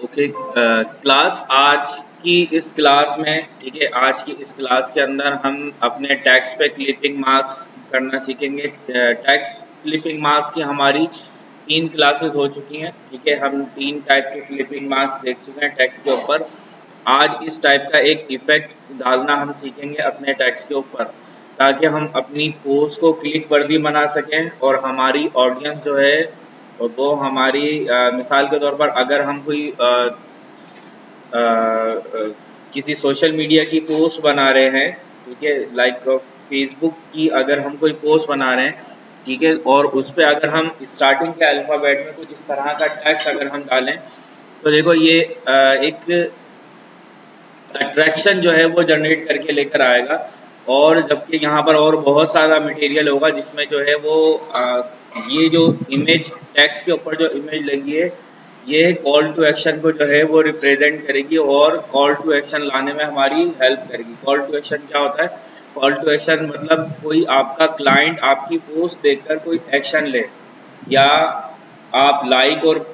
Okay class आज की इस क्लास में ठीक है, आज की इस क्लास के अंदर हम अपने टैक्स पे क्लिपिंग मार्क्स करना सीखेंगे। टैक्स क्लिपिंग मार्क्स की हमारी 3 क्लासेस हो चुकी हैं। ठीक है, हम 3 टाइप के क्लिपिंग मार्क्स देख चुके हैं टैक्स के ऊपर। आज इस टाइप का एक इफेक्ट डालना हम सीखेंगे अपने टैक्स के ऊपर, ताकि हम अपनी पोस्ट को क्लिक वर्दी बना सकें और हमारी ऑडियंस जो है वो हमारी मिसाल के तौर पर अगर हम कोई किसी सोशल मीडिया की पोस्ट बना रहे हैं, ठीक है, लाइक फेसबुक की अगर हम कोई पोस्ट बना रहे हैं, ठीक है, और उस पर अगर हम स्टार्टिंग के अल्फ़ाबेट में कुछ इस तरह का टेक्स्ट अगर हम डालें तो देखो ये एक अट्रैक्शन जो है वो जनरेट करके लेकर आएगा। और जबकि यहाँ पर और बहुत सारा मटेरियल होगा जिसमें जो है वो ये जो इमेज टेक्स्ट के ऊपर जो इमेज लगी है ये कॉल टू एक्शन को जो है वो रिप्रेजेंट करेगी और कॉल टू एक्शन लाने में हमारी हेल्प करेगी। कॉल टू एक्शन क्या होता है? कॉल टू एक्शन मतलब कोई आपका क्लाइंट आपकी पोस्ट देखकर कोई एक्शन ले, या आप लाइक और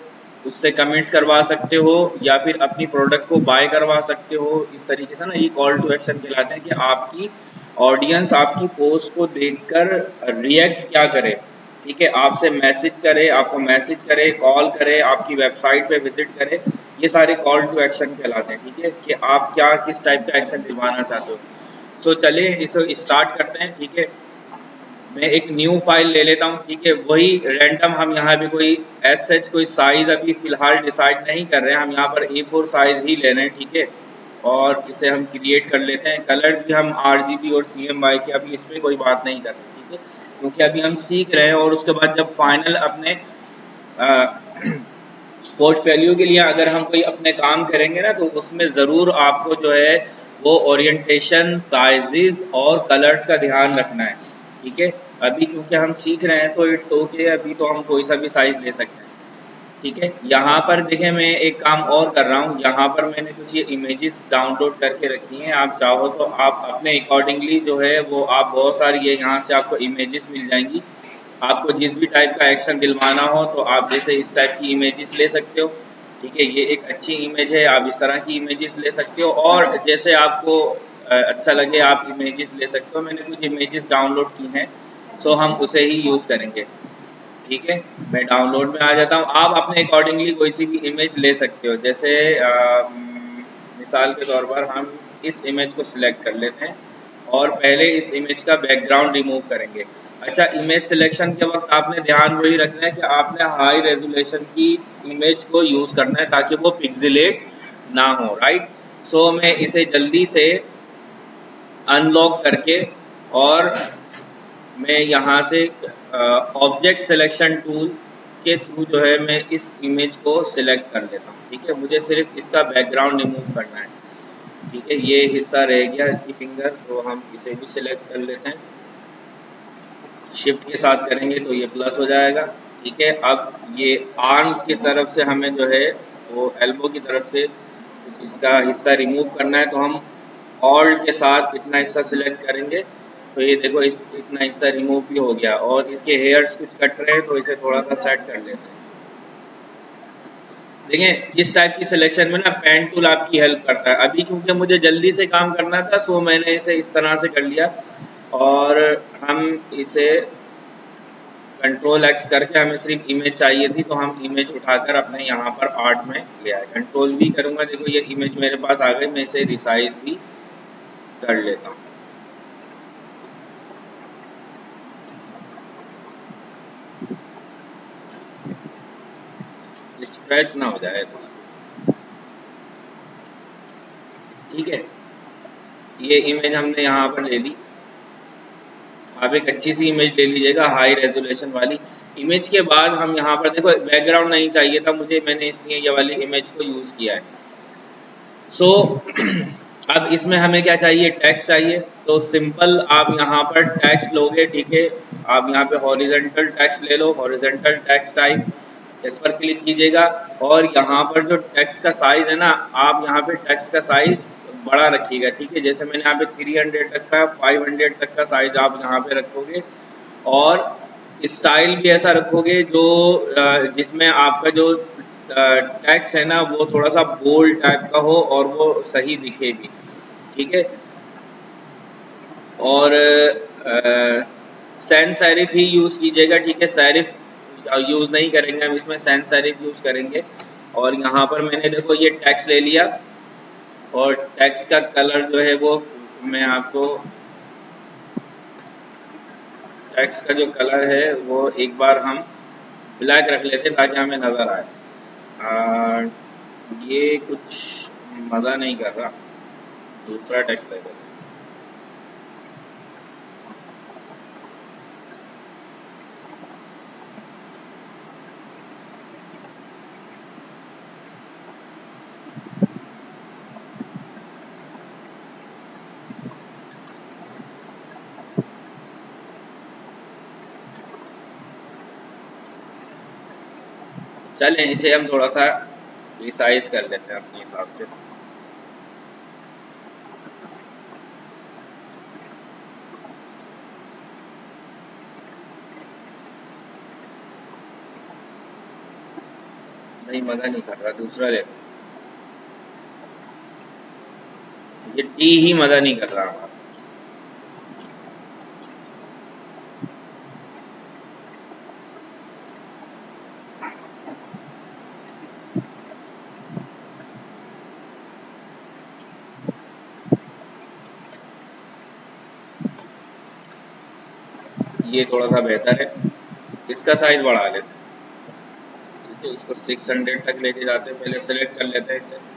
उससे कमेंट्स करवा सकते हो, या फिर अपनी प्रोडक्ट को बाय करवा सकते हो। इस तरीके से ना ये कॉल टू एक्शन कहलाते हैं कि आपकी ऑडियंस आपकी पोस्ट को देखकर रिएक्ट क्या करे। ठीक है, आपसे मैसेज करे, आपको मैसेज करे, कॉल करे, आपकी वेबसाइट पे विजिट करे, ये सारे कॉल टू एक्शन कहलाते हैं। ठीक है, कि आप क्या किस टाइप का एक्शन दिलवाना चाहते हो। सो चलिए इसे स्टार्ट करते हैं। ठीक है, मैं एक न्यू फाइल ले लेता हूँ। ठीक है, वही रैंडम हम यहाँ पे कोई एज कोई साइज अभी फिलहाल डिसाइड नहीं कर रहे हैं, हम यहाँ पर A4 साइज ही ले रहे हैं। ठीक है, और इसे हम क्रिएट कर लेते हैं। कलर्स भी हम RGB और CMYK के अभी इसमें कोई बात नहीं कर रहे। ठीक है, क्योंकि अभी हम सीख रहे हैं और उसके बाद जब फाइनल अपने पोर्टफोलियो के लिए अगर हम कोई अपने काम करेंगे ना तो उसमें ज़रूर आपको जो है वो ओरिएंटेशन, साइजेस और कलर्स का ध्यान रखना है। ठीक है, अभी क्योंकि हम सीख रहे हैं तो इट्स ओके, अभी तो हम कोई सा भी साइज ले सकते हैं। ठीक है, यहाँ पर देखें मैं एक काम और कर रहा हूँ, यहाँ पर मैंने कुछ ये इमेजेस डाउनलोड करके रखी हैं। आप चाहो तो आप अपने अकॉर्डिंगली जो है वो आप बहुत सारी ये यहाँ से आपको इमेजेस मिल जाएंगी। आपको जिस भी टाइप का एक्शन दिलवाना हो तो आप जैसे इस टाइप की इमेजेस ले सकते हो। ठीक है, ये एक अच्छी इमेज है, आप इस तरह की इमेजेस ले सकते हो और जैसे आपको अच्छा लगे आप इमेजेस ले सकते हो। मैंने कुछ इमेजेस डाउनलोड की हैं, सो हम उसे ही यूज़ करेंगे। ठीक है, मैं डाउनलोड में आ जाता हूँ। आप अपने अकॉर्डिंगली कोई सी भी इमेज ले सकते हो। जैसे मिसाल के तौर पर हम इस इमेज को सिलेक्ट कर लेते हैं और पहले इस इमेज का बैकग्राउंड रिमूव करेंगे। अच्छा, इमेज सिलेक्शन के वक्त आपने ध्यान वही रखना है कि आपने हाई रेजोल्यूशन की इमेज को यूज़ करना है ताकि वो पिक्सेलेट ना हो। राइट, सो मैं इसे जल्दी से अनलॉक करके और मैं यहाँ से ऑब्जेक्ट सिलेक्शन टूल के थ्रू जो है मैं इस इमेज को सिलेक्ट कर लेता हूँ। ठीक है, मुझे सिर्फ इसका बैकग्राउंड रिमूव करना है। ठीक है, ये हिस्सा रह गया इसकी फिंगर, तो हम इसे भी सिलेक्ट कर लेते हैं। शिफ्ट के साथ करेंगे तो ये प्लस हो जाएगा। ठीक है, अब ये आर्म की तरफ से हमें जो है वो एल्बो की तरफ से इसका हिस्सा रिमूव करना है, तो हम ऑल्ट के साथ इतना हिस्सा सिलेक्ट करेंगे तो ये देखो इतना हिस्सा रिमूव भी हो गया। और इसके हेयर्स कुछ कट रहे हैं तो इसे थोड़ा सा सेट कर लेते हैं। देखें, इस टाइप की सिलेक्शन में ना पेन टूल आपकी हेल्प करता है। अभी क्योंकि मुझे जल्दी से काम करना था सो मैंने इसे इस तरह से कर लिया और हम इसे Ctrl X करके हमें सिर्फ इमेज चाहिए थी तो हम इमेज उठाकर अपने यहाँ पर आर्ट में ले आए। कंट्रोल V करूँगा, देखो ये इमेज मेरे पास आ गई। मैं इसे रिसाइज भी कर लेता हूँ। स्क्रैच ना हो जाए दोस्तों। ठीक है, ये इमेज हमने यहाँ पर ले ली। आप एक अच्छी सी इमेज ले लीजिएगा, हाई रेजोल्यूशन वाली इमेज। के बाद हम यहाँ पर देखो बैकग्राउंड नहीं चाहिए था मुझे, मैंने इसलिए ये वाली इमेज को यूज़ किया है। सो अब इसमें हमें क्या चाहिए? टेक्स्ट चाहिए। तो सिंपल आप यहाँ पर टेक्स्ट लोगे। ठीक है, आप यहाँ पे हॉरिजॉन्टल टेक्स्ट ले लो, हॉरिजॉन्टल टेक्स्ट टाइप, इस पर क्लिक कीजिएगा और यहाँ पर जो टेक्स्ट का साइज है ना, आप यहाँ पे टेक्स्ट का साइज बड़ा रखिएगा। ठीक है, जैसे मैंने यहाँ पे 300 तक का, 500 तक का साइज आप यहाँ पे रखोगे और स्टाइल भी ऐसा रखोगे जो जिसमें आपका जो टेक्स्ट है ना वो थोड़ा सा बोल्ड टाइप का हो और वो सही दिखे भी, ठीक है। और सैंस सेरिफ ही यूज़ कीजिएगा, ठीक है। सेरिफ यूज़ नहीं करेंगे हम इसमें, सैंस सेरिफ यूज़ करेंगे। और यहाँ पर मैंने देखो ये टेक्स्ट ले लिया और टेक्स्ट का कलर जो है वो मैं आपको टेक्स्ट का जो कलर है वो एक बार हम ब्लैक रख लेते ताकि हमें नज़र आए। ये कुछ मज़ा नहीं कर रहा, दूसरा टेक्स्ट ले लेते। चलें इसे हम थोड़ा सा रिसाइज कर लेते हैं अपने हिसाब से। नहीं मज़ा नहीं कर रहा, दूसरा ले। ये टी ही मज़ा नहीं कर रहा हमारा। ये थोड़ा सा बेहतर है, इसका साइज बढ़ा लेते हैं, ठीक है। इसको 600 तक लेके जाते हैं, पहले सेलेक्ट कर लेते हैं इसे।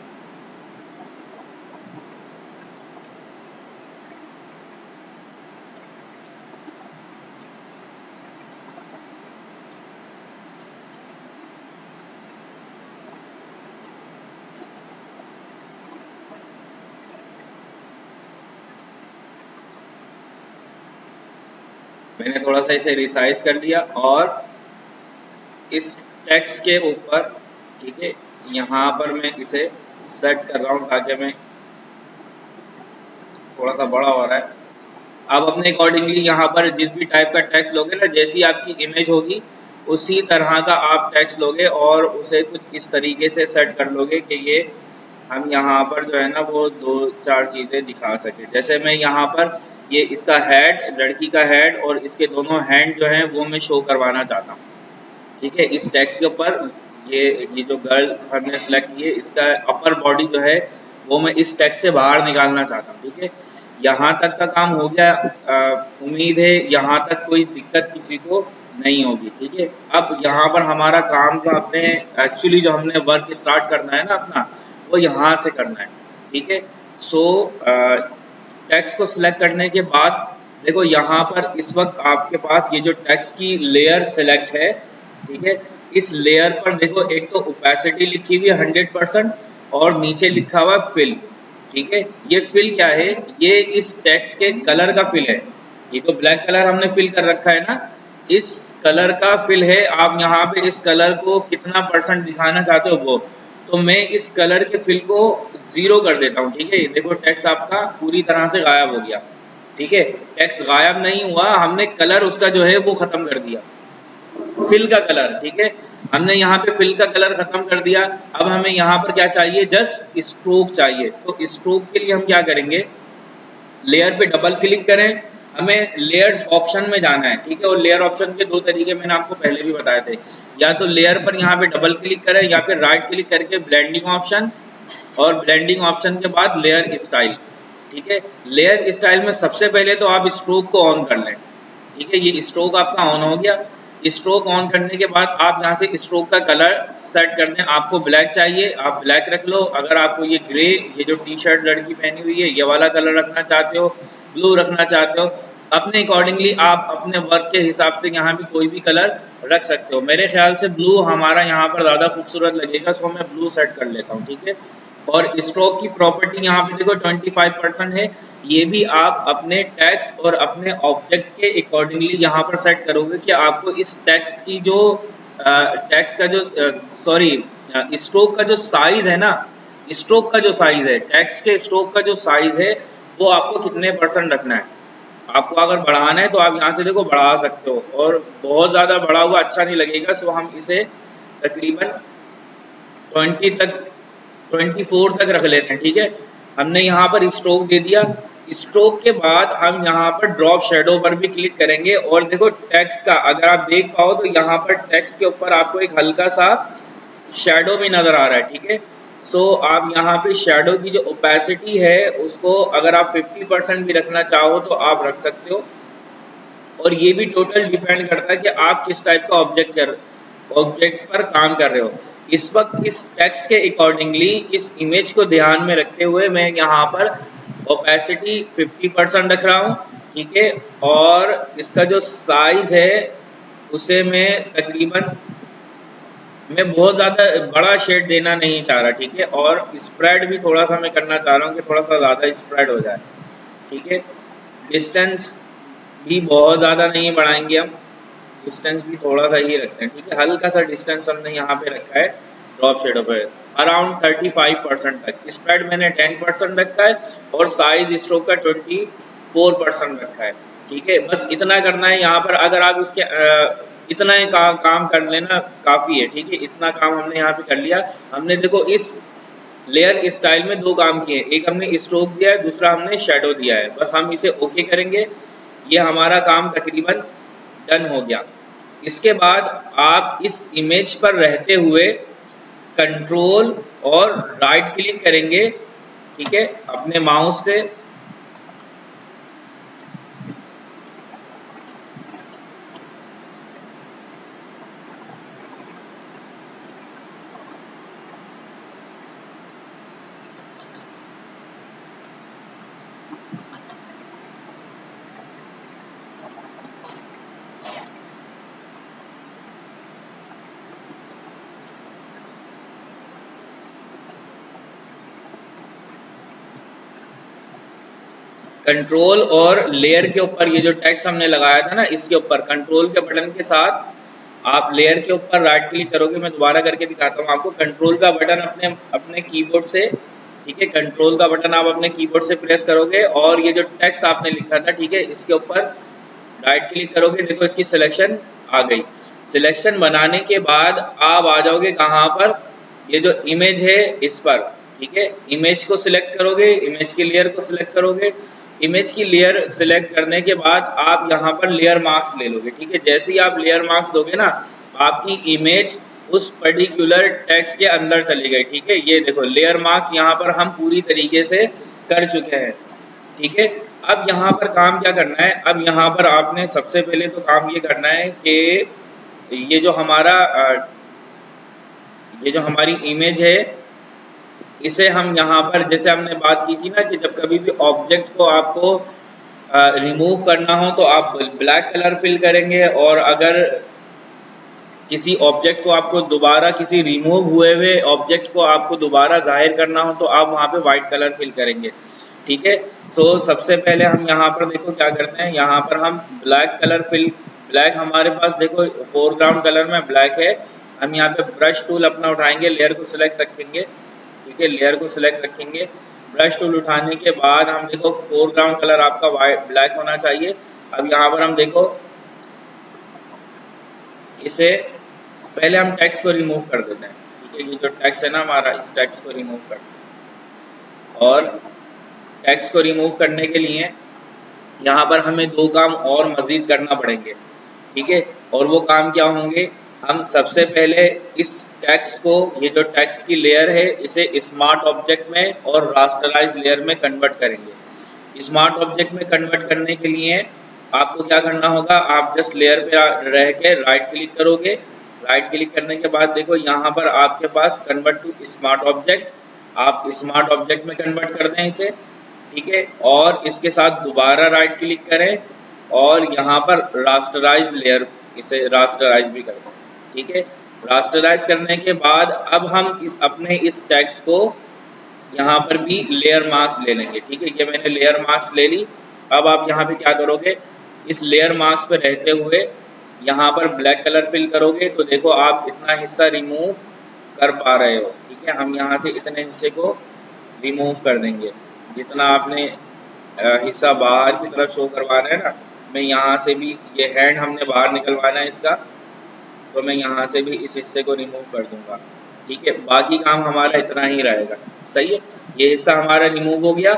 मैंने थोड़ा सा इसे रिसाइज कर लिया और इस टेक्स्ट के ऊपर, ठीक है, यहाँ पर मैं इसे सेट कर रहा हूँ ताकि मैं थोड़ा सा बड़ा हो रहा है। आप अपने अकॉर्डिंगली यहाँ पर जिस भी टाइप का टेक्स्ट लोगे ना, जैसी आपकी इमेज होगी उसी तरह का आप टेक्स्ट लोगे और उसे कुछ इस तरीके से सेट कर लोगे कि ये हम यहाँ पर जो है ना वो दो चार चीज़ें दिखा सके। जैसे मैं यहाँ पर ये इसका हेड, लड़की का हेड और इसके दोनों हैंड जो हैं वो मैं शो करवाना चाहता हूँ, ठीक है। इस टेक्स्ट के ऊपर ये जो गर्ल हमने सेलेक्ट की है इसका अपर बॉडी जो है वो मैं इस टेक्स्ट से बाहर निकालना चाहता हूँ, ठीक है। यहाँ तक का काम हो गया। उम्मीद है यहाँ तक कोई दिक्कत किसी को नहीं होगी, ठीक है। अब यहाँ पर हमारा काम जो अपने एक्चुअली जो हमने वर्क स्टार्ट करना है ना अपना, वो यहाँ से करना है, ठीक है। सो टेक्स्ट को सिलेक्ट करने के बाद देखो यहाँ पर इस वक्त आपके पास ये जो टेक्स्ट की लेयर सेलेक्ट है, ठीक है। इस लेयर पर देखो एक तो ओपेसिटी लिखी हुई है 100% और नीचे लिखा हुआ है फिल, ठीक है। ये फिल क्या है, ये इस टेक्स्ट के कलर का फिल है। ये तो ब्लैक कलर हमने फिल कर रखा है ना, इस कलर का फिल है। आप यहाँ पे इस कलर को कितना % दिखाना चाहते हो वो, तो मैं इस कलर के फिल को 0 कर देता हूँ, ठीक है। देखो टेक्स्ट आपका पूरी तरह से गायब हो गया, ठीक है। टेक्स्ट गायब नहीं हुआ, हमने कलर उसका जो है वो खत्म कर दिया, फिल का कलर, ठीक है। हमने यहाँ पे फिल का कलर खत्म कर दिया। अब हमें यहाँ पर क्या चाहिए, जस्ट स्ट्रोक चाहिए। तो स्ट्रोक के लिए हम क्या करेंगे, लेयर पे डबल क्लिक करें, हमें लेयर्स ऑप्शन में जाना है, ठीक है। और लेयर ऑप्शन के दो तरीके मैंने आपको पहले भी बताए थे, या तो लेयर पर यहाँ पे डबल क्लिक करें या फिर राइट क्लिक करके ब्लेंडिंग ऑप्शन, और ब्लेंडिंग ऑप्शन के बाद लेयर स्टाइल, ठीक है। लेयर स्टाइल में सबसे पहले तो आप स्ट्रोक को ऑन कर लें, ठीक है। ये स्ट्रोक आपका ऑन हो गया। स्ट्रोक ऑन करने के बाद आप यहाँ से स्ट्रोक का कलर सेट कर दें। आपको ब्लैक चाहिए आप ब्लैक रख लो, अगर आपको ये ग्रे, ये जो टी शर्ट लड़की पहनी हुई है ये वाला कलर रखना चाहते हो, ब्लू रखना चाहते हो, अपने अकॉर्डिंगली आप अपने वर्क के हिसाब से यहाँ भी कोई भी कलर रख सकते हो। मेरे ख्याल से ब्लू हमारा यहाँ पर ज़्यादा खूबसूरत लगेगा, सो मैं ब्लू सेट कर लेता हूँ, ठीक है। और स्ट्रोक की प्रॉपर्टी यहाँ पे देखो 25% है। ये भी आप अपने टेक्स्ट और अपने ऑब्जेक्ट के अकॉर्डिंगली यहाँ पर सेट करोगे कि आपको इस टेक्स्ट की जो टेक्स्ट का जो सॉरी स्ट्रोक का जो साइज है ना, स्ट्रोक का जो साइज है, टेक्स्ट के स्ट्रोक का जो साइज है वो आपको कितने % रखना है। आपको अगर बढ़ाना है तो आप यहाँ से देखो बढ़ा सकते हो, और बहुत ज़्यादा बढ़ा हुआ अच्छा नहीं लगेगा, सो हम इसे तकरीबन 20 तक 24 तक रख लेते हैं, ठीक है। हमने यहाँ पर स्ट्रोक दे दिया। स्ट्रोक के बाद हम यहाँ पर ड्रॉप शेडो पर भी क्लिक करेंगे और देखो टेक्स्ट का अगर आप देख पाओ तो यहाँ पर टेक्स्ट के ऊपर आपको एक हल्का सा शेडो भी नज़र आ रहा है, ठीक है। सो आप यहाँ पे शेडो की जो ओपेसिटी है उसको अगर आप 50% भी रखना चाहो तो आप रख सकते हो। और ये भी टोटल डिपेंड करता है कि आप किस टाइप का ऑब्जेक्ट पर काम कर रहे हो। इस वक्त इस टेक्स्ट के अकॉर्डिंगली इस इमेज को ध्यान में रखते हुए मैं यहाँ पर ओपेसिटी 50% रख रहा हूँ, ठीक है। और इसका जो साइज है उसे मैं तकरीबन मैं बहुत ज़्यादा बड़ा शेड देना नहीं चाह रहा, ठीक है। और स्प्रेड भी थोड़ा सा मैं करना चाह रहा हूँ कि थोड़ा सा ज़्यादा स्प्रेड हो जाए, ठीक है। डिस्टेंस भी बहुत ज़्यादा नहीं बढ़ाएंगे हम, डिस्टेंस भी थोड़ा सा ही रखते हैं, ठीक है। हल्का सा डिस्टेंस हमने यहाँ पे रखा है ड्रॉप शेडो पे, अराउंड 35% तक। स्प्रेड मैंने 10% रखा है और साइज स्ट्रोक का 24% रखा है, ठीक है। बस इतना करना है यहाँ पर। अगर आप इसके इतना ही काम कर लेना काफ़ी है, ठीक है। इतना काम हमने यहाँ पे कर लिया। हमने देखो इस लेयर स्टाइल में दो काम किए, एक हमने स्ट्रोक दिया है, दूसरा हमने शेडो दिया है। बस हम इसे ओके करेंगे, ये हमारा काम तकरीबन डन हो गया। इसके बाद आप इस इमेज पर रहते हुए कंट्रोल और राइट क्लिक करेंगे, ठीक है, अपने माउस से। कंट्रोल और लेयर के ऊपर ये जो टेक्स्ट हमने लगाया था ना, इसके ऊपर कंट्रोल के बटन के साथ आप लेयर के ऊपर राइट क्लिक करोगे। मैं दोबारा करके दिखाता हूँ आपको। कंट्रोल का बटन अपने कीबोर्ड से, ठीक है, कंट्रोल का बटन आप अपने कीबोर्ड से प्रेस करोगे और ये जो टेक्स्ट आपने लिखा था, ठीक है, इसके ऊपर राइट क्लिक करोगे। देखो इसकी सिलेक्शन आ गई। सिलेक्शन बनाने के बाद आप आ जाओगे कहाँ पर, ये जो इमेज है इस पर, ठीक है। इमेज को सिलेक्ट करोगे, इमेज की लेयर को सिलेक्ट करोगे। इमेज की लेयर सिलेक्ट करने के बाद आप यहाँ पर लेयर मार्क्स ले लोगे, ठीक है। जैसे ही आप लेयर मार्क्स दोगे ना, आपकी इमेज उस पर्टिकुलर टेक्स्ट के अंदर चली गई, ठीक है। ये देखो लेयर मार्क्स यहाँ पर हम पूरी तरीके से कर चुके हैं, ठीक है। अब यहाँ पर काम क्या करना है, अब यहाँ पर आपने सबसे पहले तो काम ये करना है कि ये जो हमारी इमेज है इसे हम यहाँ पर, जैसे हमने बात की थी ना कि जब कभी भी ऑब्जेक्ट को आपको रिमूव करना हो तो आप ब्लैक कलर फिल करेंगे, और अगर किसी ऑब्जेक्ट को आपको दोबारा, किसी रिमूव हुए हुए ऑब्जेक्ट को आपको दोबारा जाहिर करना हो तो आप वहाँ पे वाइट कलर फिल करेंगे, ठीक है। सो सबसे पहले हम यहाँ पर देखो क्या करते हैं, यहाँ पर हम ब्लैक कलर ब्लैक हमारे पास देखो फोरग्राउंड कलर में ब्लैक है। हम यहाँ पे ब्रश टूल अपना उठाएंगे, लेयर को सिलेक्ट रखेंगे, ठीक है, लेयर को सिलेक्ट रखेंगे। ब्रश टूल उठाने के बाद हम देखो फोरग्राउंड कलर आपका वाइट ब्लैक होना चाहिए। अब यहाँ पर हम देखो इसे पहले हम टेक्स्ट को रिमूव कर देते हैं, ठीक है। ये जो टेक्स्ट है ना हमारा, इस टेक्स्ट को रिमूव करते हैं। और टेक्स्ट को रिमूव करने के लिए यहाँ पर हमें दो काम और मज़ीद करना पड़ेंगे, ठीक है। और वो काम क्या होंगे, हम सबसे पहले इस टेक्स्ट को, ये जो टेक्स्ट की लेयर है, इसे स्मार्ट ऑब्जेक्ट में और रास्टराइज लेयर में कन्वर्ट करेंगे। स्मार्ट ऑब्जेक्ट में कन्वर्ट करने के लिए आपको क्या करना होगा, आप जस्ट लेयर पे रह के राइट क्लिक करोगे। राइट क्लिक करने के बाद देखो यहाँ पर आपके पास कन्वर्ट टू स्मार्ट ऑब्जेक्ट, आप स्मार्ट ऑब्जेक्ट में कन्वर्ट कर दें इसे, ठीक है। और इसके साथ दोबारा राइट क्लिक करें और यहाँ पर रास्टराइज लेयर, इसे रास्टराइज भी कर दें, ठीक है। रास्टराइज करने के बाद अब हम अपने इस टेक्स्ट को यहाँ पर भी लेयर मार्क्स ले लेंगे, ठीक है। ये मैंने लेयर मार्क्स ले ली। अब आप यहाँ पे क्या करोगे, इस लेयर मार्क्स पे रहते हुए यहाँ पर ब्लैक कलर फिल करोगे तो देखो आप इतना हिस्सा रिमूव कर पा रहे हो, ठीक है। हम यहाँ से इतने हिस्से को रिमूव कर देंगे, जितना आपने हिस्सा बाहर की तरफ शो करवाना है ना। मैं यहाँ से भी, ये हैंड हमने बाहर निकलवाना है इसका, तो मैं यहाँ से भी इस हिस्से को रिमूव कर दूंगा, ठीक है, बाकी काम हमारा इतना ही रहेगा। सही है, ये हिस्सा हमारा रिमूव हो गया।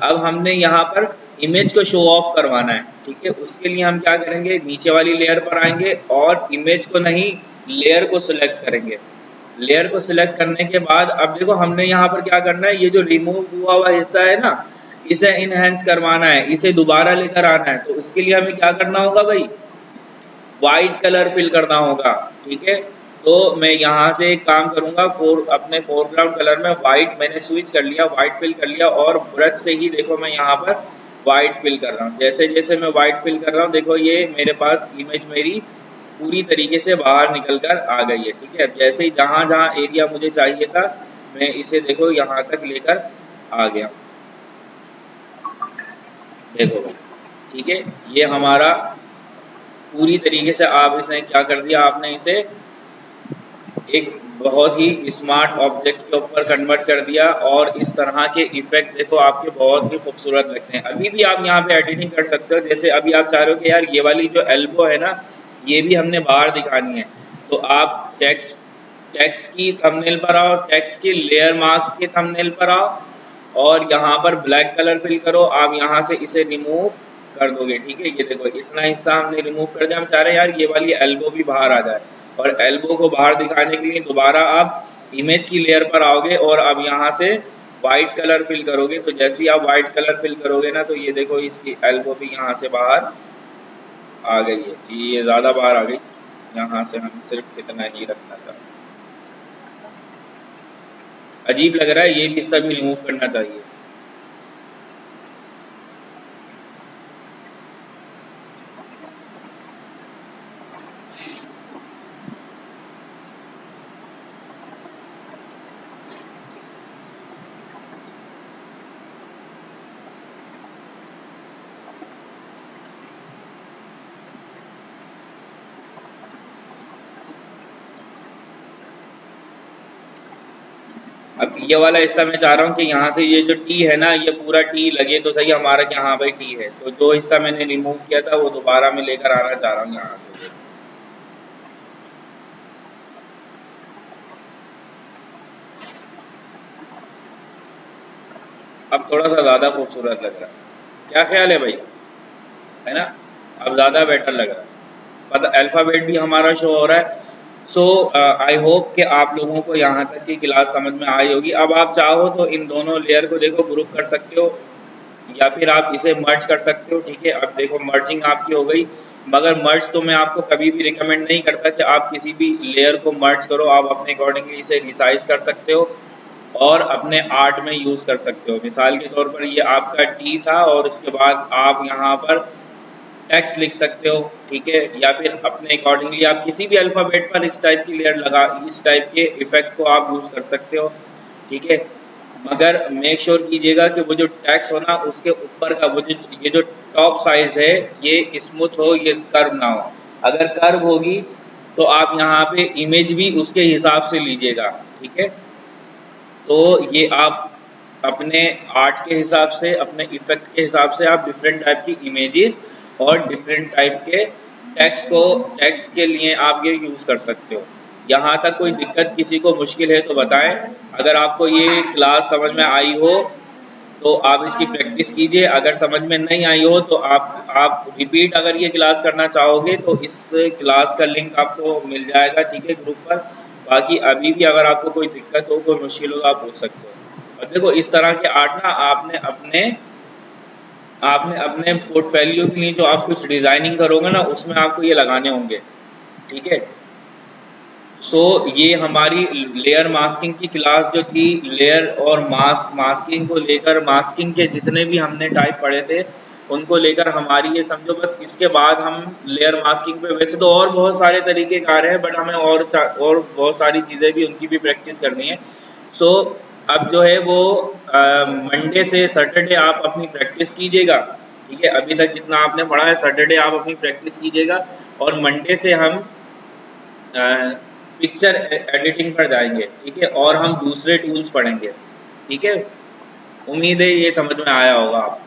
अब हमने यहाँ पर इमेज को शो ऑफ करवाना है। ठीक है, उसके लिए हम क्या करेंगे, नीचे वाली लेयर पर आएंगे और इमेज को नहीं, लेयर को सिलेक्ट करेंगे। लेयर को सिलेक्ट करने के बाद अब देखो हमने यहाँ पर क्या करना है, ये जो रिमूव हुआ हुआ हिस्सा है ना, इसे इनहेंस करवाना है, इसे दोबारा लेकर आना है। तो इसके लिए हमें क्या करना होगा भाई, वाइट कलर फिल करना होगा। ठीक है, तो मैं यहाँ से एक काम करूँगा, अपने फोरग्राउंड कलर में वाइट मैंने स्विच कर लिया, वाइट फिल कर लिया, और ब्रश से ही देखो मैं यहाँ पर वाइट फिल कर रहा हूँ। जैसे जैसे मैं वाइट फिल कर रहा हूँ, देखो ये मेरे पास इमेज मेरी पूरी तरीके से बाहर निकल कर आ गई है। ठीक है, जैसे ही जहाँ जहाँ एरिया मुझे चाहिए था, मैं इसे देखो यहाँ तक लेकर आ गया। देखो भाई, ठीक है, ये हमारा पूरी तरीके से आप इसने क्या कर दिया, आपने इसे एक बहुत ही स्मार्ट ऑब्जेक्ट के ऊपर कन्वर्ट कर दिया। और इस तरह के इफेक्ट देखो आपके बहुत ही खूबसूरत लगते हैं। अभी भी आप यहाँ पे एडिटिंग कर सकते हो। जैसे अभी आप चाह रहे हो कि यार ये वाली जो एल्बो है ना, ये भी हमने बाहर दिखानी है, तो आप टेक्स्ट टेक्स्ट की थंबनेल पर आओ, टेक्स्ट के लेयर मार्क्स के थंबनेल पर आओ, और यहाँ पर ब्लैक कलर फिल करो। आप यहाँ से इसे रिमूव कर दोगे। ठीक है, ये देखो इतना हिस्सा हमने रिमूव कर दिया। हम चाह रहे हैं यार ये वाली एल्बो भी बाहर आ जाए, और एल्बो को बाहर दिखाने के लिए दोबारा आप इमेज की लेयर पर आओगे और अब यहाँ से वाइट कलर फिल करोगे। तो जैसे ही आप वाइट कलर फिल करोगे ना, तो ये देखो इसकी एल्बो भी यहाँ से बाहर आ गई है। ये ज़्यादा बाहर आ गई, यहाँ से हम सिर्फ इतना ही रखना चाहते हैं। अजीब लग रहा है, ये भी हिस्सा भी रिमूव करना चाहिए। अब ये वाला हिस्सा मैं चाह रहा हूँ कि यहाँ से ये जो टी है ना, ये पूरा टी लगे तो सही हमारा कि हाँ भाई टी है। तो जो हिस्सा मैंने रिमूव किया था वो दोबारा मैं लेकर आना चाह रहा हूँ यहाँ से। अब थोड़ा सा ज़्यादा खूबसूरत लग रहा है। क्या ख्याल है भाई, है ना? अब ज़्यादा बेटर लग रहा है। मतलब अल्फ़ाबेट भी हमारा शो हो रहा है। सो आई होप कि आप लोगों को यहाँ तक की क्लास समझ में आई होगी। अब आप चाहो तो इन दोनों लेयर को देखो ग्रुप कर सकते हो, या फिर आप इसे मर्ज कर सकते हो। ठीक है, अब देखो मर्जिंग आपकी हो गई। मगर मर्ज तो मैं आपको कभी भी रिकमेंड नहीं करता कि आप किसी भी लेयर को मर्ज करो। आप अपने अकॉर्डिंगली इसे रिसाइज कर सकते हो और अपने आर्ट में यूज़ कर सकते हो। मिसाल के तौर पर ये आपका टी था, और उसके बाद आप यहाँ पर टेक्स्ट लिख सकते हो। ठीक है, या फिर अपने अकॉर्डिंगली आप किसी भी अल्फ़ाबेट पर इस टाइप की लेयर लगा, इस टाइप के इफ़ेक्ट को आप यूज़ कर सकते हो। ठीक है, मगर मेक श्योर कीजिएगा कि वो जो टेक्स्ट हो ना, उसके ऊपर का वो जो ये जो टॉप साइज़ है, ये स्मूथ हो, ये कर्व ना हो। अगर कर्व होगी तो आप यहाँ पे इमेज भी उसके हिसाब से लीजिएगा। ठीक है, तो ये आप अपने आर्ट के हिसाब से, अपने इफ़ेक्ट के हिसाब से आप डिफरेंट टाइप की इमेजेस और डिफरेंट टाइप के टेक्स्ट के लिए आप ये यूज़ कर सकते हो। यहाँ तक कोई दिक्कत, किसी को मुश्किल है तो बताएं। अगर आपको ये क्लास समझ में आई हो तो आप इसकी प्रैक्टिस कीजिए। अगर समझ में नहीं आई हो तो आप रिपीट अगर ये क्लास करना चाहोगे तो इस क्लास का लिंक आपको मिल जाएगा। ठीक है, ग्रुप पर। बाकी अभी भी अगर आपको कोई दिक्कत हो, कोई मुश्किल हो, आप पूछ सकते हो। और देखो इस तरह के आर्ट ना आपने अपने पोर्टफोलियो के लिए जो आप कुछ डिज़ाइनिंग करोगे ना, उसमें आपको ये लगाने होंगे। ठीक है, सो ये हमारी लेयर मास्किंग की क्लास जो थी, लेयर और मास्किंग को लेकर, मास्किंग के जितने भी हमने टाइप पढ़े थे उनको लेकर हमारी ये समझो बस। इसके बाद हम लेयर मास्किंग पे, वैसे तो और बहुत सारे तरीके कार हैं, बट हमें और बहुत सारी चीज़ें भी उनकी भी प्रैक्टिस करनी है। सो अब जो है वो मंडे से सैटरडे आप अपनी प्रैक्टिस कीजिएगा। ठीक है, अभी तक जितना आपने पढ़ा है सैटरडे आप अपनी प्रैक्टिस कीजिएगा, और मंडे से हम पिक्चर एडिटिंग पर जाएंगे। ठीक है, और हम दूसरे टूल्स पढ़ेंगे। ठीक है, उम्मीद है ये समझ में आया होगा आपको।